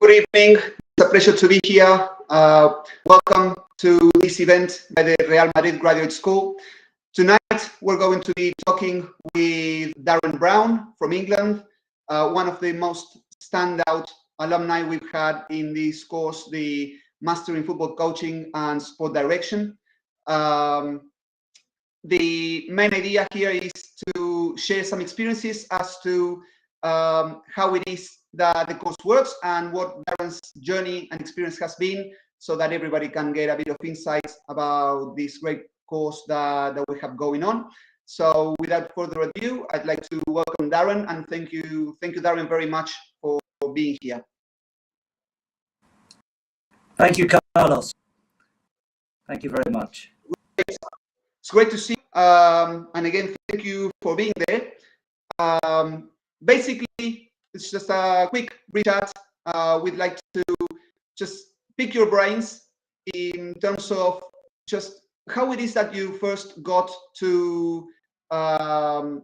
Good evening. It's a pleasure to be here. Welcome to this event by the Real Madrid Graduate School. Tonight, we're going to be talking with Darren Brown from England, one of the most standout alumni we've had in this course, the Master in Football Coaching and Sport Direction. The main idea here is to share some experiences as to how it is that the course works and what Darren's journey and experience has been, so that everybody can get a bit of insights about this great course that we have going on. So without further ado, I'd like to welcome Darren and thank you, Darren, very much for being here. Thank you, Carlos. Thank you very much. It's great to see you. And again, thank you for being there. Basically, it's just a quick chat. We'd like to just pick your brains in terms of just how it is that you first got to come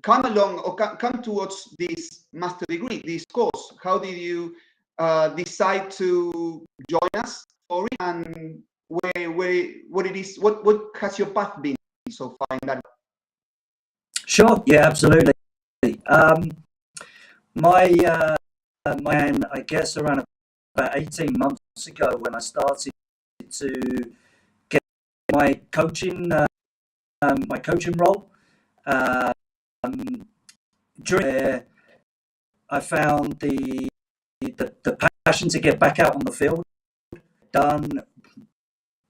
along or come towards this master degree, this course. How did you decide to join us for it, and what has your path been so far in that? Sure. Yeah, absolutely. I guess around about 18 months ago, when I started to get my coaching role, during there, I found the passion to get back out on the field. Done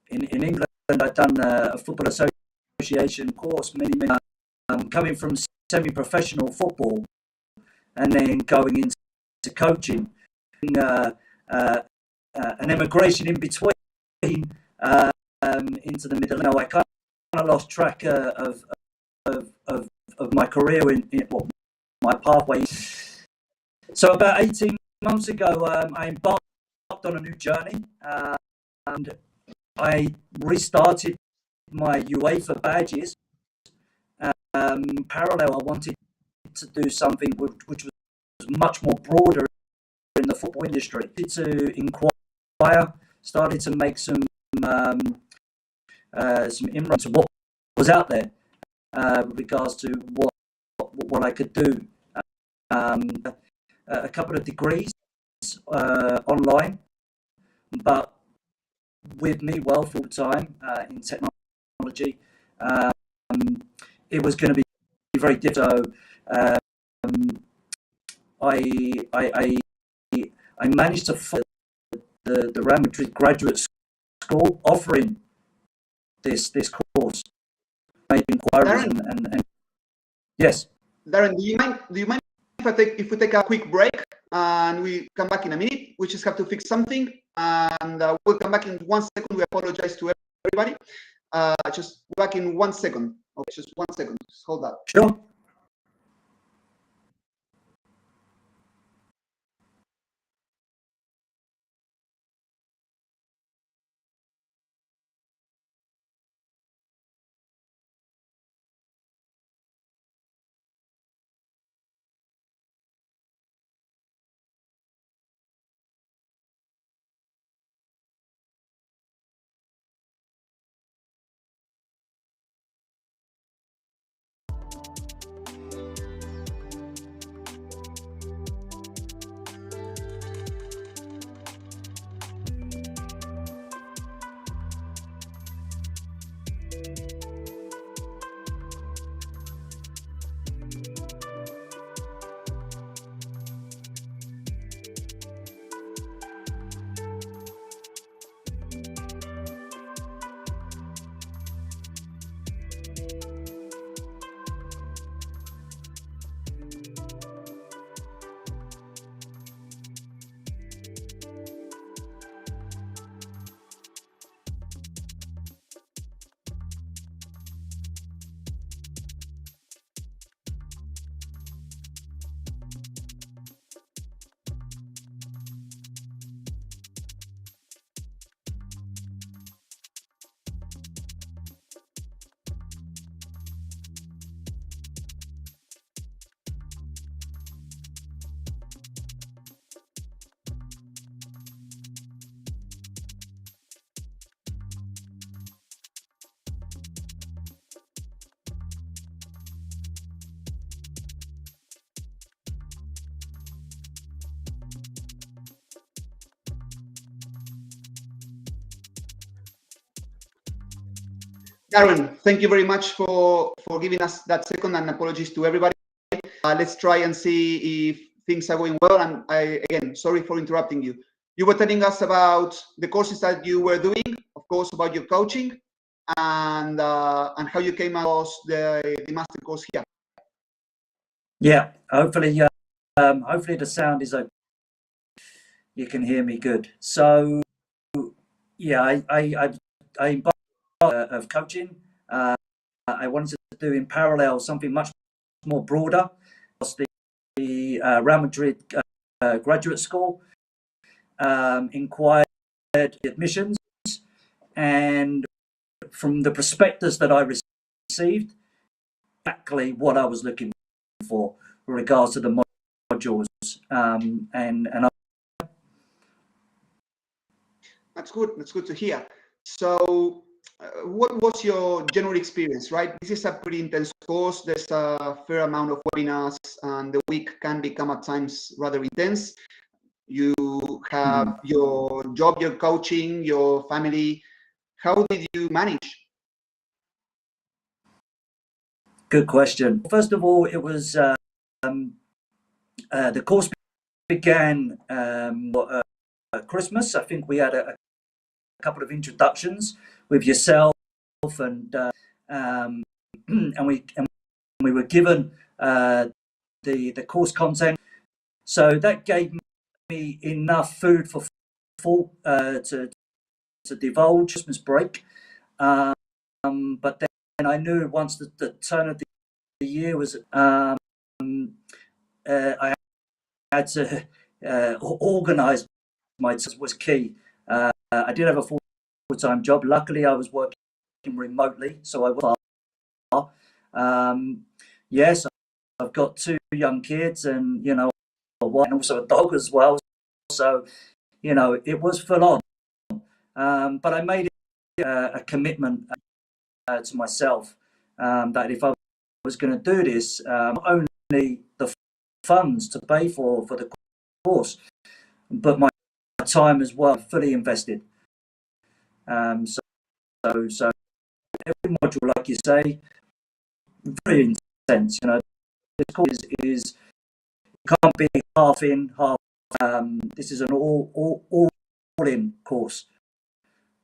in England, I'd done a football association course many coming from semi-professional football and then going into coaching, an emigration in between into the middle. I kind of lost track of my career in my pathway. So about 18 months ago, I embarked on a new journey, and I restarted my UEFA badges. Parallel, I wanted to do something which was much more broader in the football industry. To inquire, started to make some inroads to what was out there with regards to what I could do. A couple of degrees online, but with me full time in technology. It was going to be very difficult. So, I managed to find the Real Madrid Graduate School offering this course. Made inquiries and yes. Darren, do you mind if we take a quick break and we come back in a minute? We just have to fix something, and we'll come back in 1 second. We apologize to everybody. Just back in 1 second. Okay, just 1 second. Just hold that. Sure. Darren, thank you very much for giving us that second, and apologies to everybody. Let's try and see if things are going well. And again, sorry for interrupting you. You were telling us about the courses that you were doing, of course, about your coaching, and how you came across the master course here. Yeah, hopefully the sound is okay. You can hear me good. So yeah, I embarked of coaching. I wanted to do in parallel something much more broader. The Real Madrid graduate school inquired admissions, and from the prospectus that I received, exactly what I was looking for with regards to the modules, and That's good. That's good to hear. So, what was your general experience, right? This is a pretty intense course. There's a fair amount of webinars, and the week can become at times rather intense. You have your job, your coaching, your family. How did you manage? Good question. First of all, it was the course began Christmas. I think we had a couple of introductions with yourself, and and we were given the course content, so that gave me enough food for thought to divulge Christmas break. But then I knew once the turn of the year was, I had to organise my was key. I did have a full-time job. Luckily, I was working remotely, so I was far. Yes, I've got 2 young kids, and a wife, and also a dog as well. So it was full on. But I made it a commitment to myself that if I was going to do this, not only the funds to pay for the course, but my time as well, fully invested. So every module, like you say, very intense. This course is can't be half in, half. This is an all in course.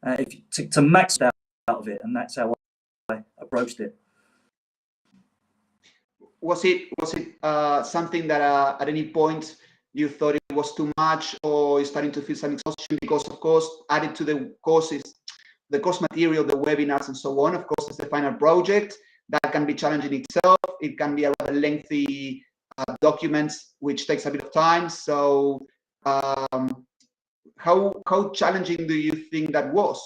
To max out of it, and that's how I approached it. Was it something that at any point you thought it was too much, or you're starting to feel some exhaustion? Because of course, added to the courses, the course material, the webinars, and so on, of course, is the final project that can be challenging itself. It can be a rather lengthy document, which takes a bit of time. So, how challenging do you think that was?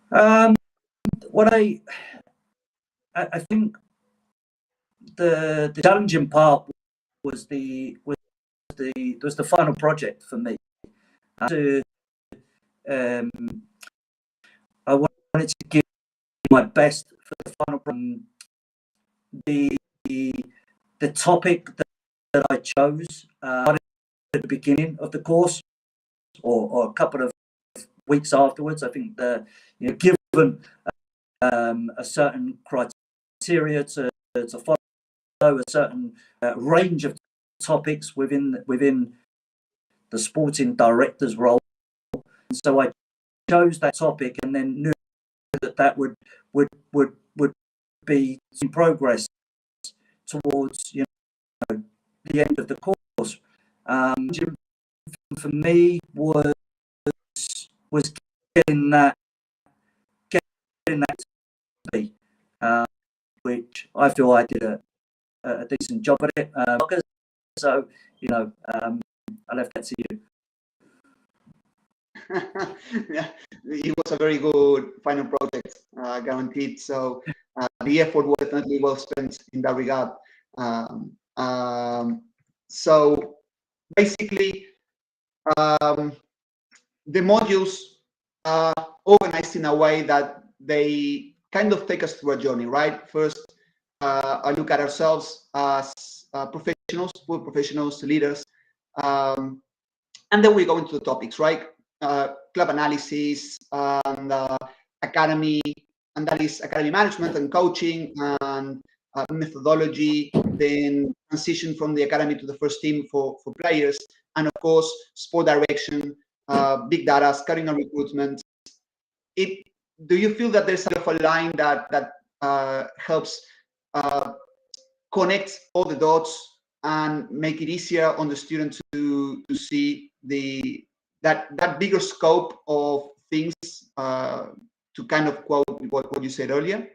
What I think the challenging part was the final project for me. I wanted to give my best for the final project. The topic that I chose at the beginning of the course, or a couple of weeks afterwards. I think given a certain criteria to follow, a certain range of topics within the sporting director's role. And so I chose that topic, and then knew that would be in progress towards the end of the course. For me was getting that to me, which I feel I did a decent job at it. So I left that to you. Yeah, it was a very good final project, guaranteed. So the effort was definitely well spent in that regard. So basically, the modules are organized in a way that they kind of take us through a journey, right? First, I look at ourselves as professionals, full professionals, leaders, and then we go into the topics, right? Club analysis and academy, and that is academy management and coaching and methodology, then transition from the academy to the first team for players, and of course, sport direction, big data, scouting and recruitment. Do you feel that there's a line that helps connect all the dots and make it easier on the student to see that bigger scope of things, to kind of quote what you said earlier?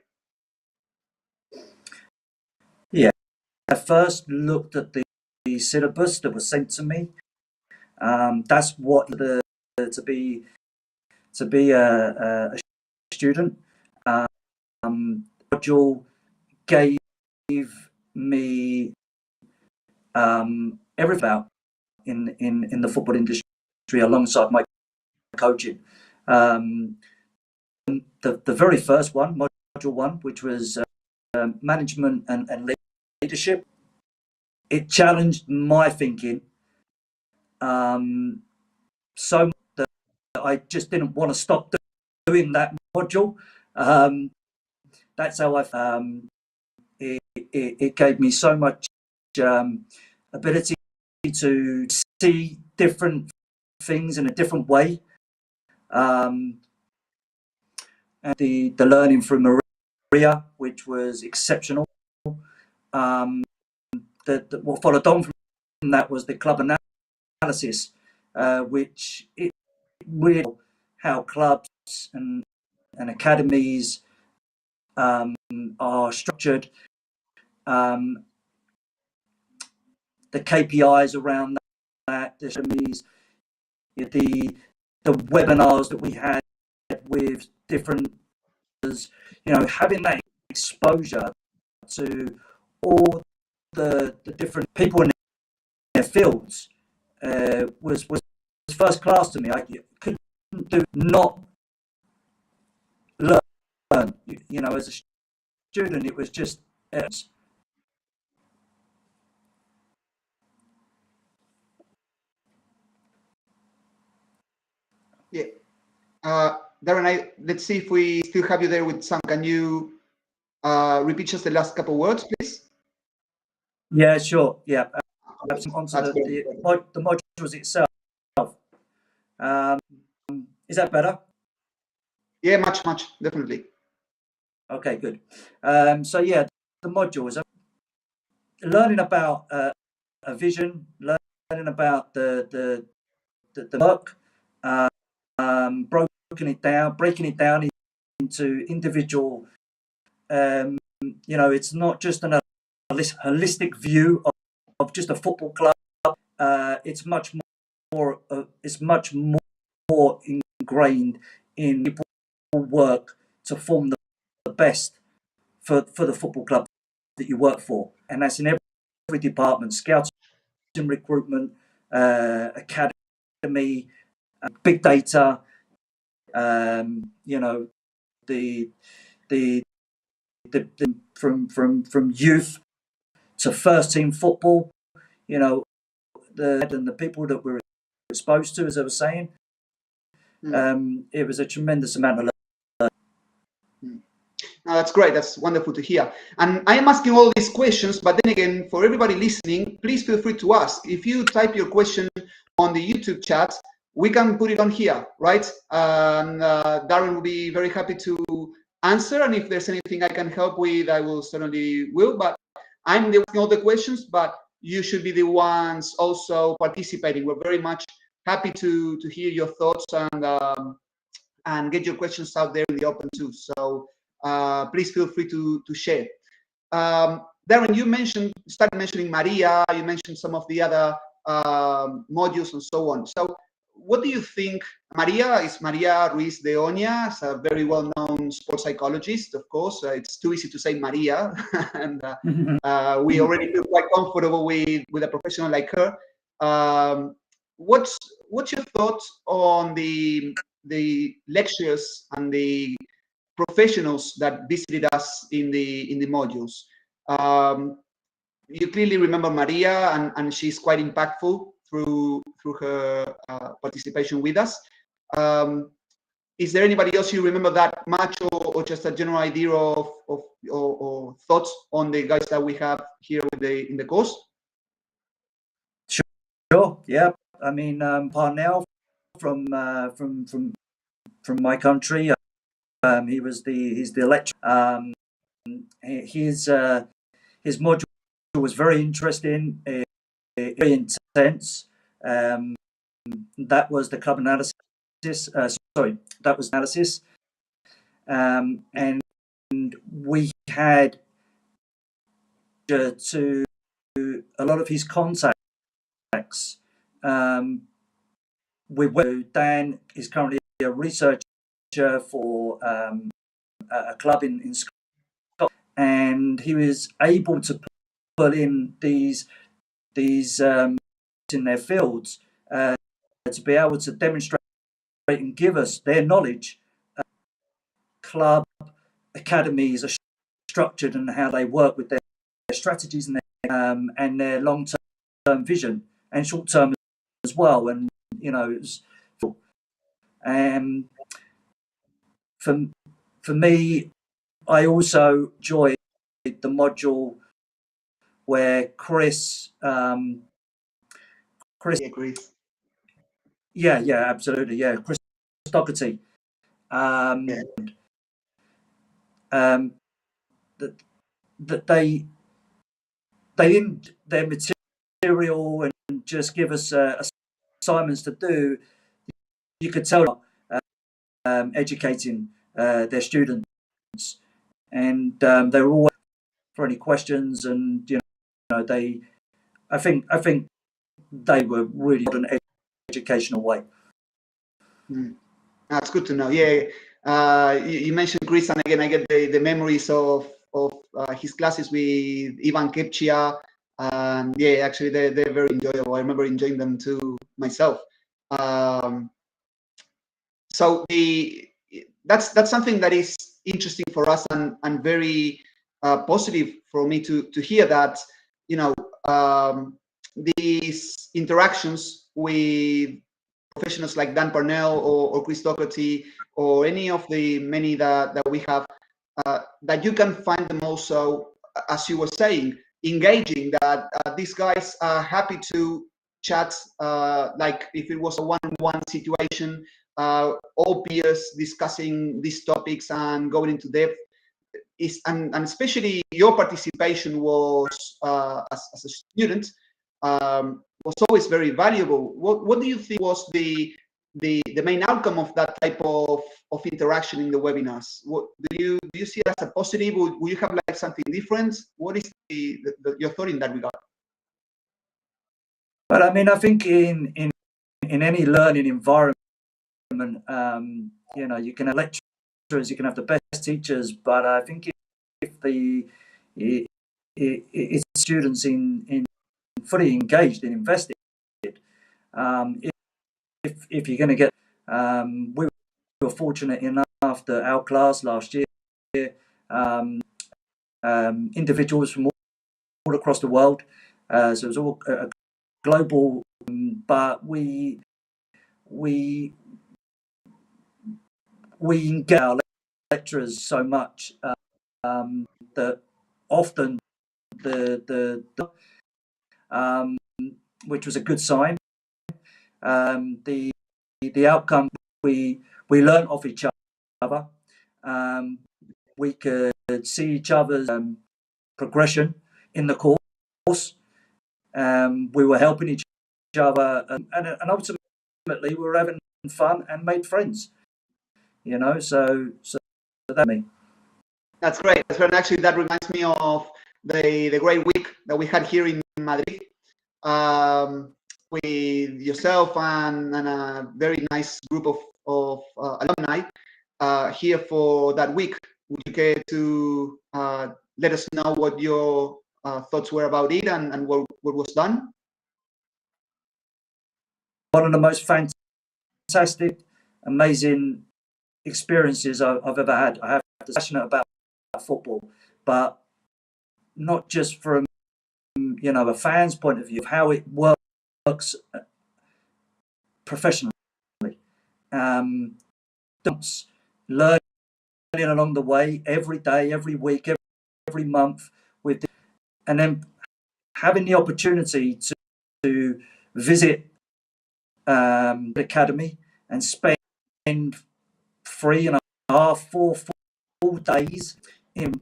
Yeah, I first looked at the syllabus that was sent to me. That's what to be a student. Module gave me everything about in the football industry alongside my coaching. The very first one, module 1, which was management and leadership, it challenged my thinking so much that I just didn't want to stop doing that module. That's how it gave me so much ability to see different things in a different way. And the learning from Maria, which was exceptional. What followed on from that was the club analysis, which it really how clubs and academies are structured, the KPIs around that, the webinars that we had with different, having that exposure to all the different people in their fields was first class to me. I couldn't not learn. As a student, it was just. Yeah. Darren, let's see if we still have you there with Sam. Can you repeat just the last couple words, please? Yeah, sure. Yeah. Onto the modules itself. Is that better? Yeah, much, definitely. Okay, good. So yeah, the modules, learning about a vision, learning about the work, breaking it down into individual. It's not just a holistic view of just a football club. It's much more. It's much more ingrained in people work to form the best for the football club that you work for, and that's in every department: scouting, recruitment, academy, big data. From youth to first team football, the people that we're exposed to, as I was saying, it was a tremendous amount of learning. No, that's great. That's wonderful to hear. And I am asking all these questions, but then again, for everybody listening, please feel free to ask. If you type your question on the YouTube chat, we can put it on here, right? And Darren will be very happy to answer. And if there's anything I can help with, I will certainly will. But I'm asking all the questions, but you should be the ones also participating. We're very much happy to hear your thoughts and get your questions out there in the open too. So please feel free to share. Darren, you started mentioning Maria, you mentioned some of the other modules and so on. So what do you think? Maria Ruiz de Oña, is a very well-known sports psychologist, of course. It's too easy to say Maria, and we already feel quite comfortable with a professional like her. What's your thoughts on the lectures and the professionals that visited us in the modules? You clearly remember Maria, and she's quite impactful through her participation with us. is there anybody else you remember that much, or just a general idea of or thoughts on the guys that we have here with in the course? Sure. Yeah. I mean, Parnell from my country. He's the lecturer. His module was very interesting, very intense. That was the club analysis. That was analysis, and we had to a lot of his contacts. Dan is currently a researcher for a club in Scotland, and he was able to put in these in their fields to be able to demonstrate and give us their knowledge. Club academies are structured and how they work with their strategies and their long-term vision and short-term as well. And for me, I also enjoyed the module where Chris. Yeah, absolutely, yeah. Chris Doherty. That they didn't their material and just give us assignments to do. You could tell educating their students, and they were always for any questions, and I think they were really in an educational way. That's good to know. Yeah, you mentioned Chris, and again, I get the memories of his classes with Ivan Kepchia, and yeah, actually, they're very enjoyable. I remember enjoying them too myself. So that's something that is interesting for us and very positive for me to hear that these interactions with professionals like Dan Parnell or Chris Doherty or any of the many that we have, that you can find them also, as you were saying, engaging, that these guys are happy to chat, like if it was a one-on-one situation, all peers discussing these topics and going into depth. And especially your participation was as a student was always very valuable. What do you think was the main outcome of that type of interaction in the webinars? What do you see it as a positive? Will you have like something different? What is your thought in that regard? But I mean, I think in any learning environment, you can have lecturers, you can have the best teachers, but I think if it's students in fully engaged and invested, if you're going to get, we were fortunate enough that our class last year, individuals from all across the world, so it was all global, but we engage our lecturers so much that often which was a good sign. The outcome, we learned off each other. We could see each other's progression in the course. We were helping each other, and ultimately we were having fun and made friends. So that me. That's great. And actually, that reminds me of the great week that we had here in Madrid with yourself and a very nice group of alumni here for that week. Would you care to let us know what your thoughts were about it and what was done? One of the most fantastic, amazing experiences I've ever had. I have to be passionate about football, but not just from a fan's point of view of how it works professionally. dance, learning along the way, every day, every week, every month, with, and then having the opportunity to visit the academy and spend 3.5, 4 full days in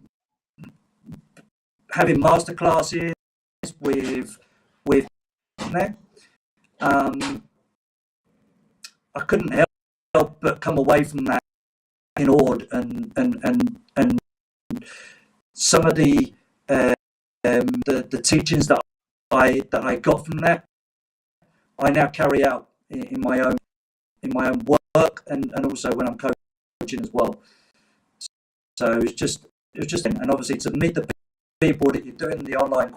having master classes with them. I couldn't help but come away from that in awe, and some of the teachings that I got from that, I now carry out in my own work, and also when I'm coaching as well. So it was just, and obviously to meet the people that you're doing the online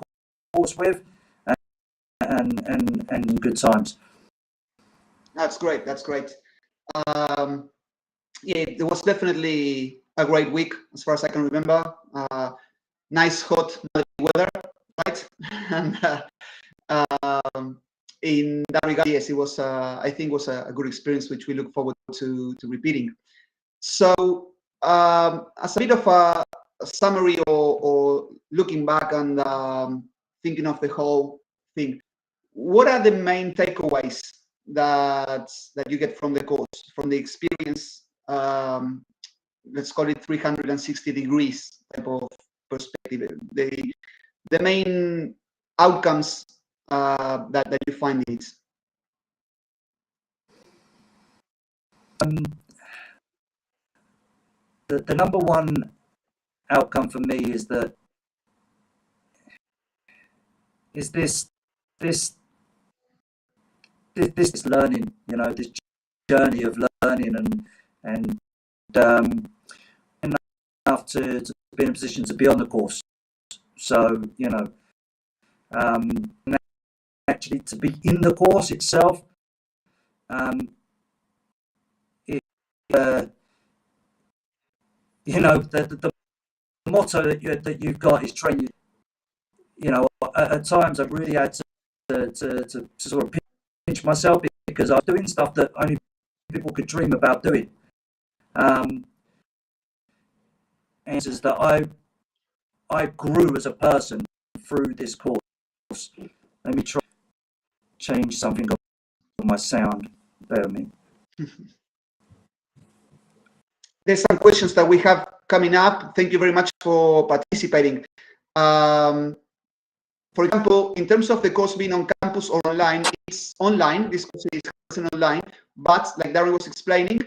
course with, and good times. That's great. That's great. Yeah, it was definitely a great week as far as I can remember. Nice hot weather, right? And in that regard, yes, it was. I think it was a good experience, which we look forward to repeating. So, as a bit of a summary, or looking back and thinking of the whole thing, what are the main takeaways that you get from the course, from the experience? Let's call it 360 degrees type of perspective. The main outcomes that you find it. The number one outcome for me is this learning, this journey of learning, and enough to be in a position to be on the course. So, actually to be in the course itself, the motto that you've got is train. At times I've really had to sort of pinch myself, because I was doing stuff that only people could dream about doing. Answers that I grew as a person through this course. Let me try to change something on my sound. Bear with me. There's some questions that we have coming up. Thank you very much for participating. For example, in terms of the course being on campus or online, it's online. This course is online, but like Darren was explaining,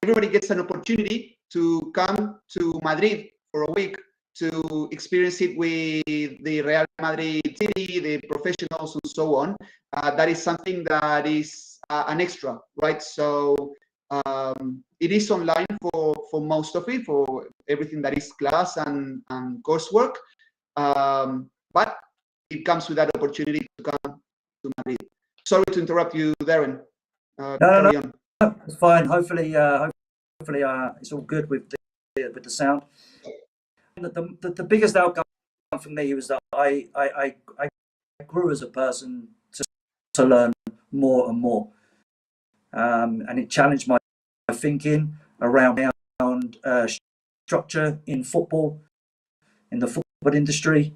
everybody gets an opportunity to come to Madrid for a week to experience it with the Real Madrid city, the professionals, and so on. That is something that is an extra, right? So it is online for most of it, for everything that is class and coursework. But it comes with that opportunity to come to Madrid. Sorry to interrupt you, Darren. No, it's fine. Hopefully, it's all good with the sound. The biggest outcome for me was that I grew as a person to learn more and more, and it challenged my thinking around structure in football, in the football industry.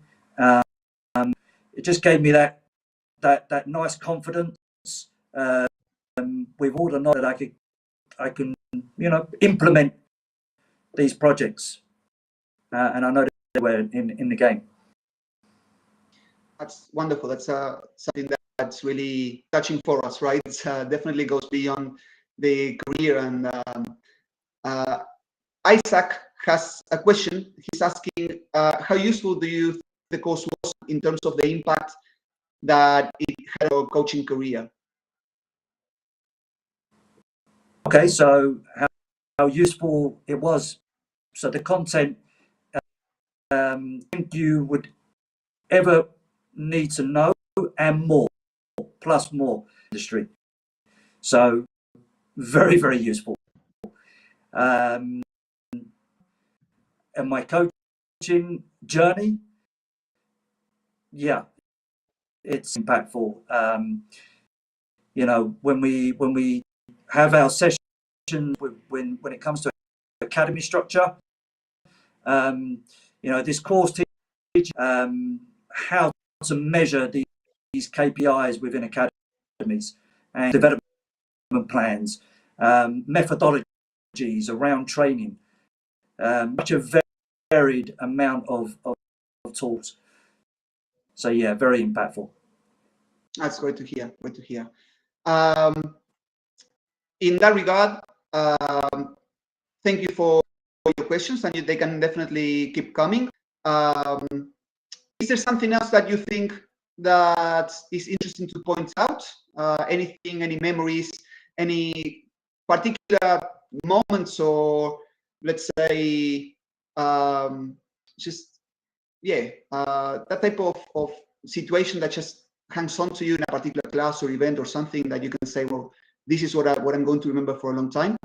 It just gave me that nice confidence with all the knowledge that I can implement these projects, and I know they were in the game. That's wonderful. That's something that's really touching for us, right? It definitely goes beyond the career. And Isaac has a question. He's asking, how useful do you think the course was in terms of the impact that it had on your coaching career? Okay, so how useful it was. So the content you would ever need to know, and more, plus more industry. So very, very useful. And my coaching journey, yeah, it's impactful. When we have our sessions when it comes to academy structure. This course teaches how to measure these KPIs within academies and development plans, methodologies around training, much a varied amount of tools. So yeah, very impactful. That's great to hear. Great to hear. In that regard, thank you for your questions, and they can definitely keep coming. Is there something else that you think that is interesting to point out? Anything, any memories, any particular moments, or let's say, just that type of situation that just hangs on to you in a particular class or event or something that you can say, well, this is what I'm going to remember for a long time?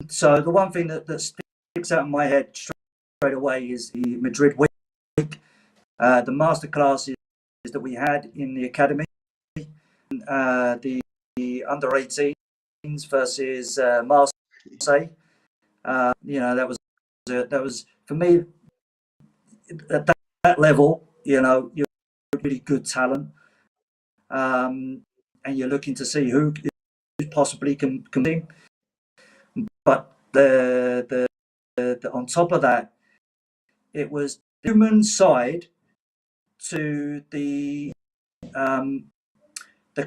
So the one thing that sticks out in my head straight away is the Madrid week, the master classes that we had in the academy, the under 18s versus Marseille. That was for me at that level. You're really good talent, and you're looking to see who possibly can compete. But the on top of that, it was the human side to the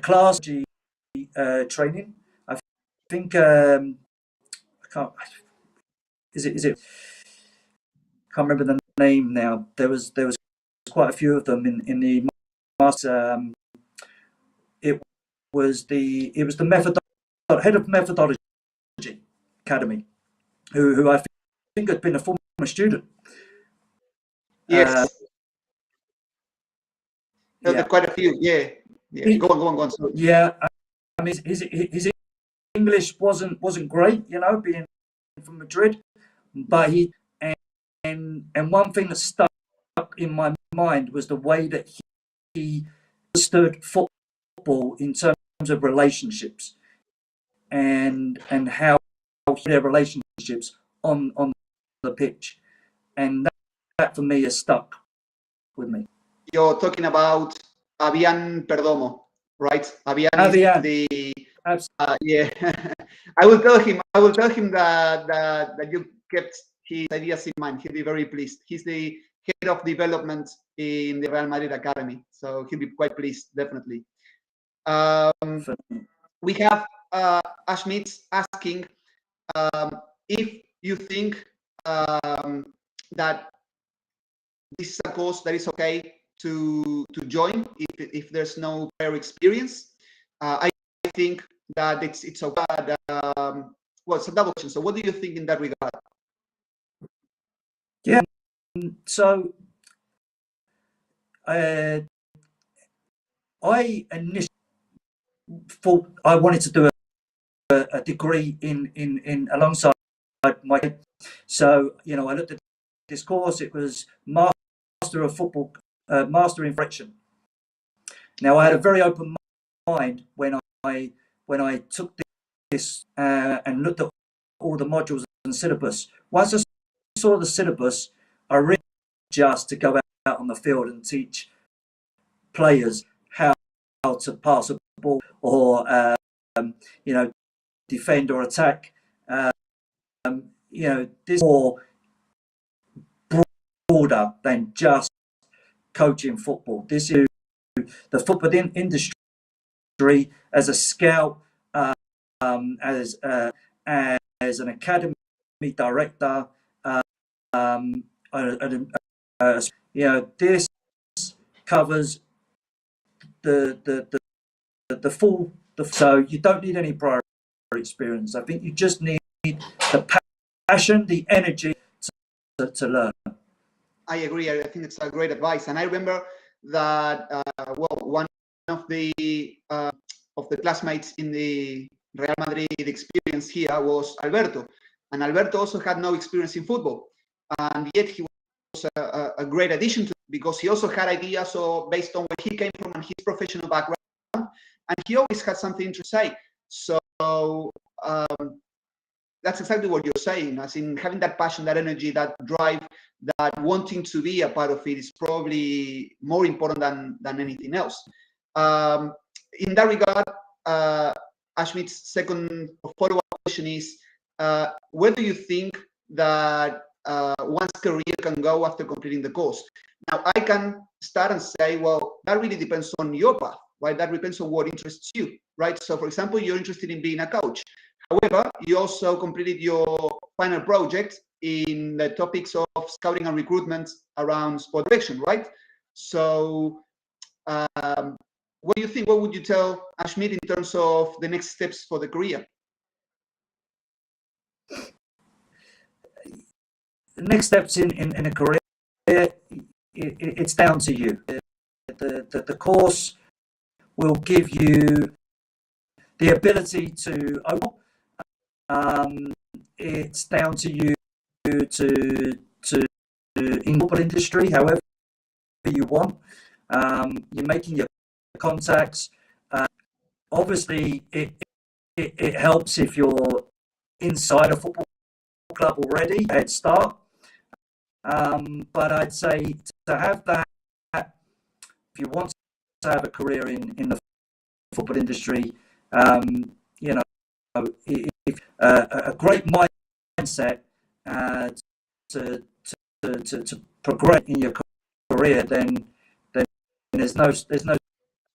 class training. I think I can't. Is it? Can't remember the name now. There was quite a few of them in the master. It was the head of methodology academy, who I think had been a former student. Yes. There Yeah. are quite a few. Yeah. Go on. Sorry. Yeah. I mean, his English wasn't great, being from Madrid, but and one thing that stuck in my mind was the way that he understood football in terms of relationships and how their relationships on the pitch, and that for me has stuck with me. You're talking about Avian Perdomo, right? Avian is the yeah. I will tell him that you kept his ideas in mind. He'll be very pleased. He's the head of development in the Real Madrid Academy, so he'll be quite pleased, definitely. We have Ashmit asking if you think that this is a course that is okay to join if there's no prior experience. I think that it's okay. Well, it's a double question. So what do you think in that regard? Yeah. So I initially thought I wanted to do a degree in alongside my. So I looked at this course. It was Master of Football, Master in Friction. Now I had a very open mind when I took this and looked at all the modules and syllabus. Once I saw the syllabus, I really just to go out on the field and teach players how to pass a ball or defend or attack. This is more broader than just coaching football. This is the football industry as a scout, as an academy director. This covers the full. So you don't need any prior experience. I think you just need the passion, the energy to learn. I agree. I think it's a great advice. And I remember that one of the classmates in the Real Madrid experience here was Alberto, and Alberto also had no experience in football, and yet he was a great addition to it because he also had ideas based on where he came from and his professional background, and he always had something to say. So that's exactly what you're saying, as in having that passion, that energy, that drive, that wanting to be a part of it is probably more important than anything else. In that regard, Ashmit's second follow-up question is, where do you think that one's career can go after completing the course? Now, I can start and say, well, that really depends on your path, right? That depends on what interests you, right? So, for example, you're interested in being a coach. However, you also completed your final project in the topics of scouting and recruitment around sport direction, right? So, what do you think? What would you tell Ashmit in terms of the next steps for the career? The next steps in a career, it's down to you. The course will give you the ability to open. It's down to you to in the industry, however you want. You're making your contacts. Obviously, it helps if you're inside a football club already, head start. But I'd say to have that, if you want to have a career in the football industry, you know, if a great mindset to progress in your career, then there's no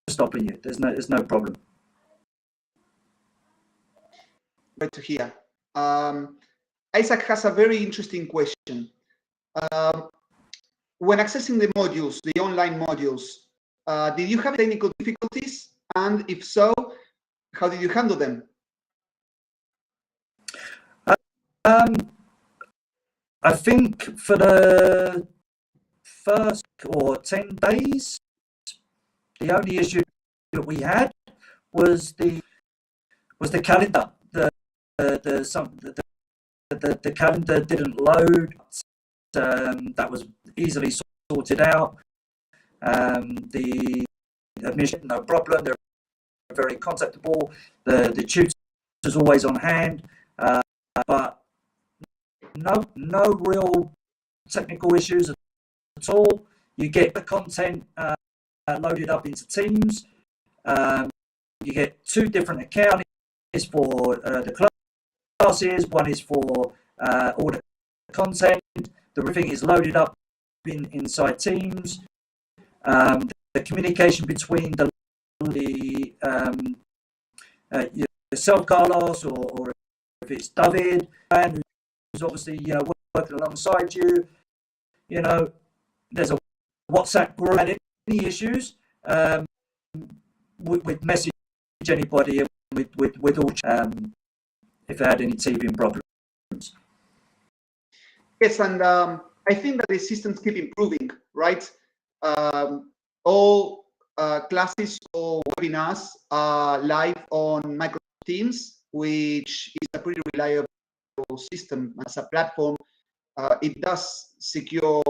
stopping you. There's no problem. Great to hear. Isaac has a very interesting question. When accessing the modules, the online modules, did you have technical difficulties? And if so, how did you handle them? I think for the first 10 days, the only issue that we had was the calendar. The calendar didn't load. That was easily sorted out. The admission, no problem. They're very contactable. The tutor's always on hand, but no real technical issues at all. You get the content loaded up into Teams. You get 2 different accounts for the classes. One is for all the content. Everything is loaded up inside Teams. The communication between the yourself, Carlos, or if it's David, who's obviously working alongside you. There's a WhatsApp group. Had any issues, we'd message anybody with all if they had any teething problems. Yes, and I think that the systems keep improving, right? All classes or webinars are live on Microsoft Teams, which is a pretty reliable system as a platform. It does secure,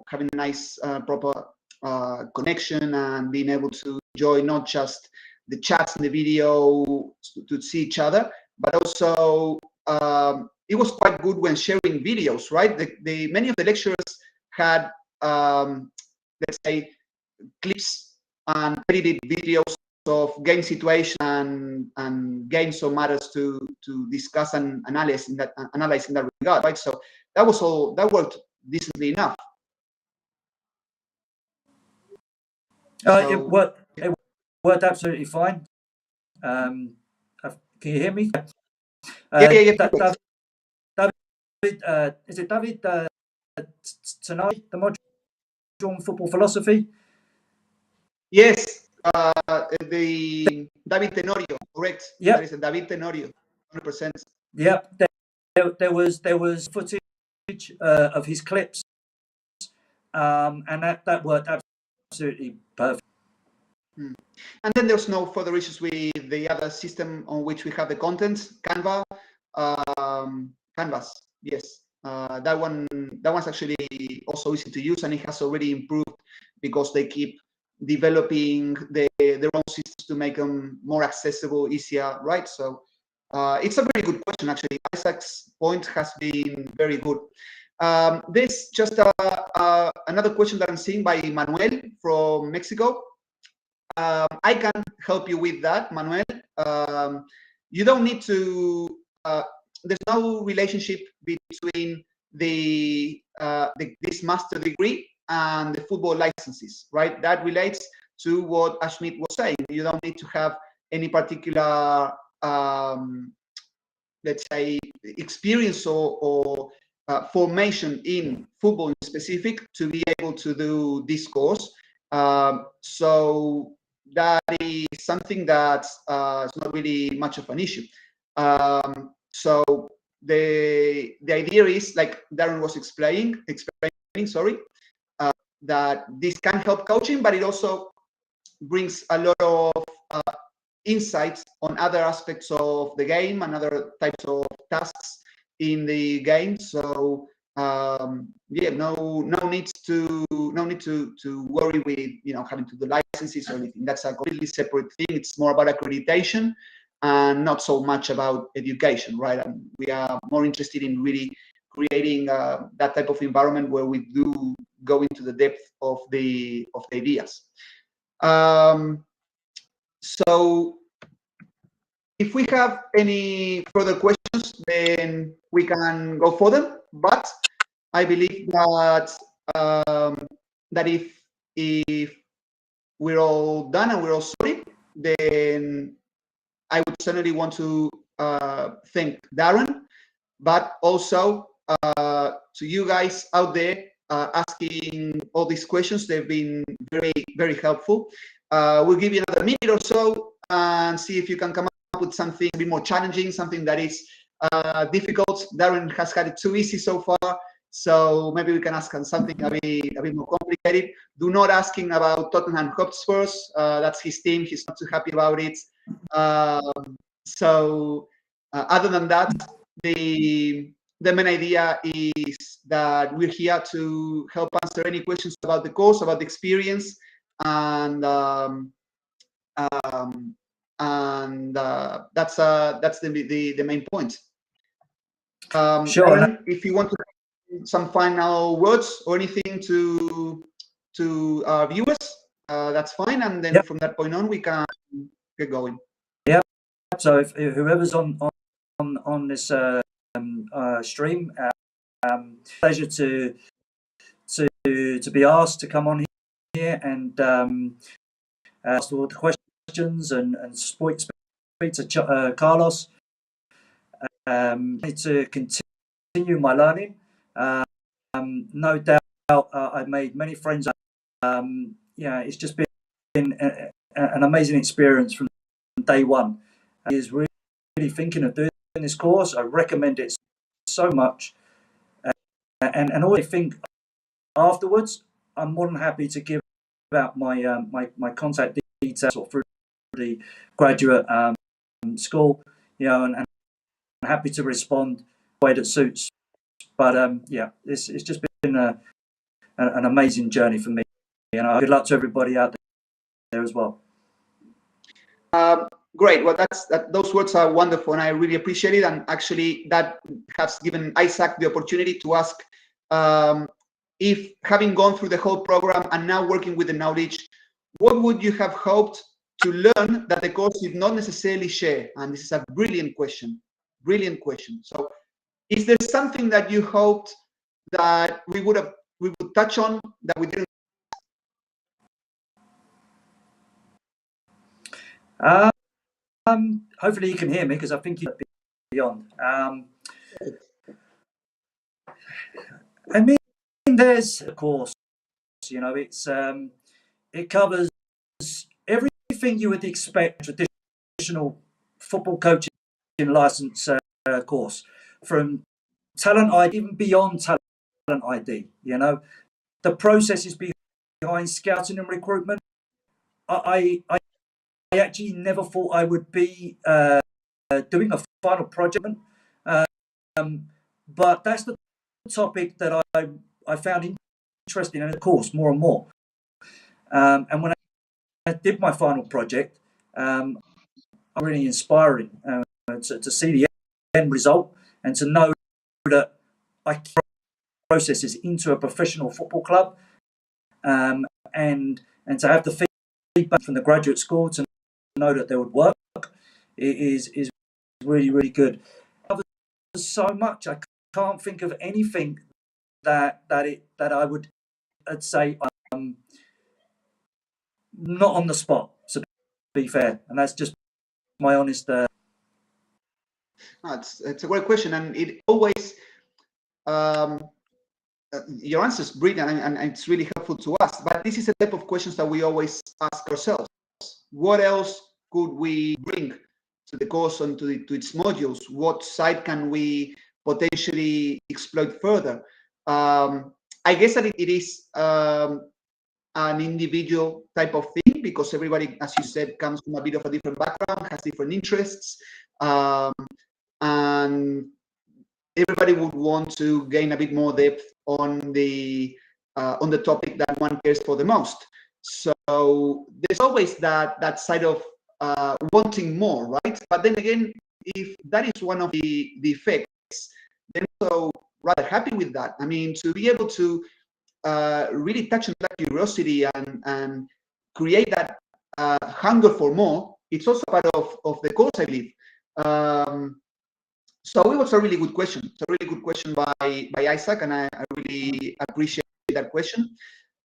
having a nice, proper connection and being able to enjoy not just the chats and the video to see each other, but also it was quite good when sharing videos, right? Many of the lecturers had, let's say, clips and edited videos of game situation and games or matters to discuss and analyze in that regard, right? So that worked decently enough. It worked absolutely fine. Can you hear me? Yeah. David, is it David tonight? The module on football philosophy? Yes, the David Tenorio, correct? Yeah, there is a David Tenorio, 100%. Yeah, there was footage of his clips, and that worked absolutely perfect. And then there's no further issues with the other system on which we have the content, Canvas. Yes, that one's actually also easy to use, and it has already improved because they keep developing the their own systems to make them more accessible, easier, right? So it's a very good question, actually. Isaac's point has been very good. There's just another question that I'm seeing by Manuel from Mexico. I can help you with that, Manuel. You don't need to, there's no relationship between this master degree and the football licenses, right? That relates to what Ashmit was saying. You don't need to have any particular, let's say, experience or formation in football in specific to be able to do this course. So that is something that is not really much of an issue. So the idea is, like Darren was explaining, sorry, that this can help coaching, but it also brings a lot of insights on other aspects of the game and other types of tasks in the game. So yeah, no need to worry with having to do licenses or anything. That's a completely separate thing. It's more about accreditation and not so much about education, right? And we are more interested in really creating that type of environment where we do go into the depth of the ideas. So if we have any further questions, then we can go for them. But I believe that that if we're all done and we're all sorry, then I would certainly want to thank Darren, but also to you guys out there asking all these questions. They've been very, very helpful. We'll give you another minute or so and see if you can come up with something a bit more challenging, something that is difficult. Darren has had it too easy so far, so maybe we can ask him something a bit more complicated. Do not ask him about Tottenham Hotspurs. That's his team. He's not too happy about it. So other than that, the main idea is that we're here to help answer any questions about the course, about the experience, and that's the main point. Sure. Darren, if you want to have some final words or anything to our viewers, that's fine, and then from that point on we can get going. Yeah. So if whoever's on this stream, pleasure to be asked to come on here and ask all the questions and speak to Carlos. To continue my learning. No doubt, I've made many friends. Yeah, it's just been an amazing experience from day one. Is really thinking of doing this course. I recommend it so much, and all I think afterwards, I'm more than happy to give out my my contact details through the graduate school, and I'm happy to respond the way that suits. But yeah, it's just been an amazing journey for me, and good luck to everybody out there as well. Great. Well, those words are wonderful, and I really appreciate it. And actually, that has given Isaac the opportunity to ask if, having gone through the whole program and now working with the knowledge, what would you have hoped to learn that the course did not necessarily share? And this is a brilliant question. Brilliant question. So, is there something that you hoped that we would touch on that we didn't? Hopefully you can hear me, because I think you're beyond. I mean, there's a course, it's it covers everything you would expect a traditional football coaching license course, from talent ID, even beyond talent ID. The processes behind scouting and recruitment. I actually never thought I would be doing a final project, but that's the topic that I found interesting in the course more and more. And when did my final project, really inspiring to see the end result and to know that I can processes into a professional football club, and to have the feedback from the graduate school to know that they would work is really, really good. There's so much. I can't think of anything that I would, I'd say, not on the spot, to be fair, and that's just my honest. It's a great question, and it always your answer is brilliant, and it's really helpful to us. But this is a type of questions that we always ask ourselves: what else could we bring to the course and to its modules? What side can we potentially exploit further? I guess that it is an individual type of thing, because everybody, as you said, comes from a bit of a different background, has different interests, and everybody would want to gain a bit more depth on the topic that one cares for the most. So there's always that side of wanting more, right? But then again, if that is one of the effects, then also rather happy with that. I mean, to be able to really touch on that curiosity and create that hunger for more, it's also part of the course, I believe. So it was a really good question. It's a really good question by Isaac, and I really appreciate that question.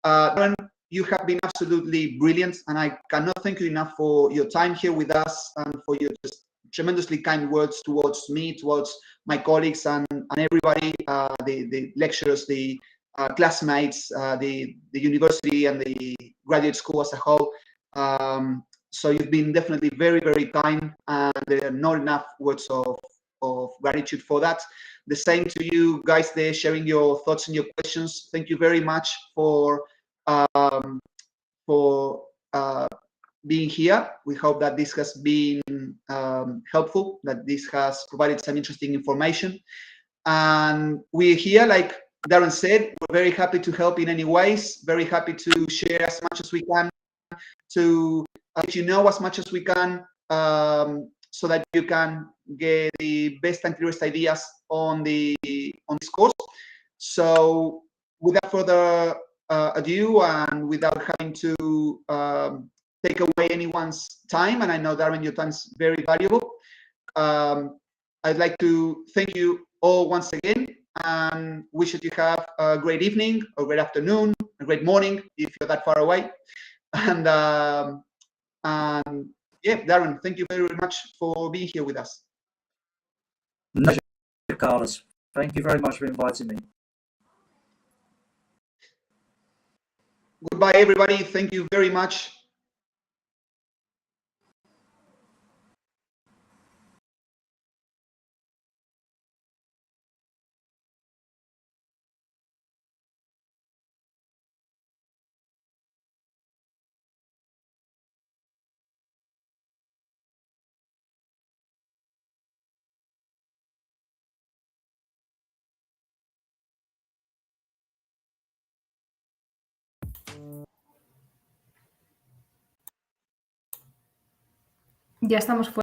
Darren, you have been absolutely brilliant, and I cannot thank you enough for your time here with us and for your just tremendously kind words towards me, towards my colleagues, and everybody, the lecturers, the classmates, the university, and the graduate school as a whole. So you've been definitely very, very kind, and there are not enough words of gratitude for that. The same to you guys there, sharing your thoughts and your questions. Thank you very much for being here. We hope that this has been helpful, that this has provided some interesting information. And we're here, like Darren said, we're very happy to help in any ways, very happy to share as much as we can, to let you know as much as we can, so that you can get the best and clearest ideas on this course. So without further ado, and without having to take away anyone's time, and I know, Darren, your time is very valuable, I'd like to thank you all once again, and wish that you have a great evening, a great afternoon, a great morning if you're that far away. And yeah, Darren, thank you very, very much for being here with us. No, Carlos, thank you very much for inviting me. Goodbye, everybody. Thank you very much. Ya estamos fuera.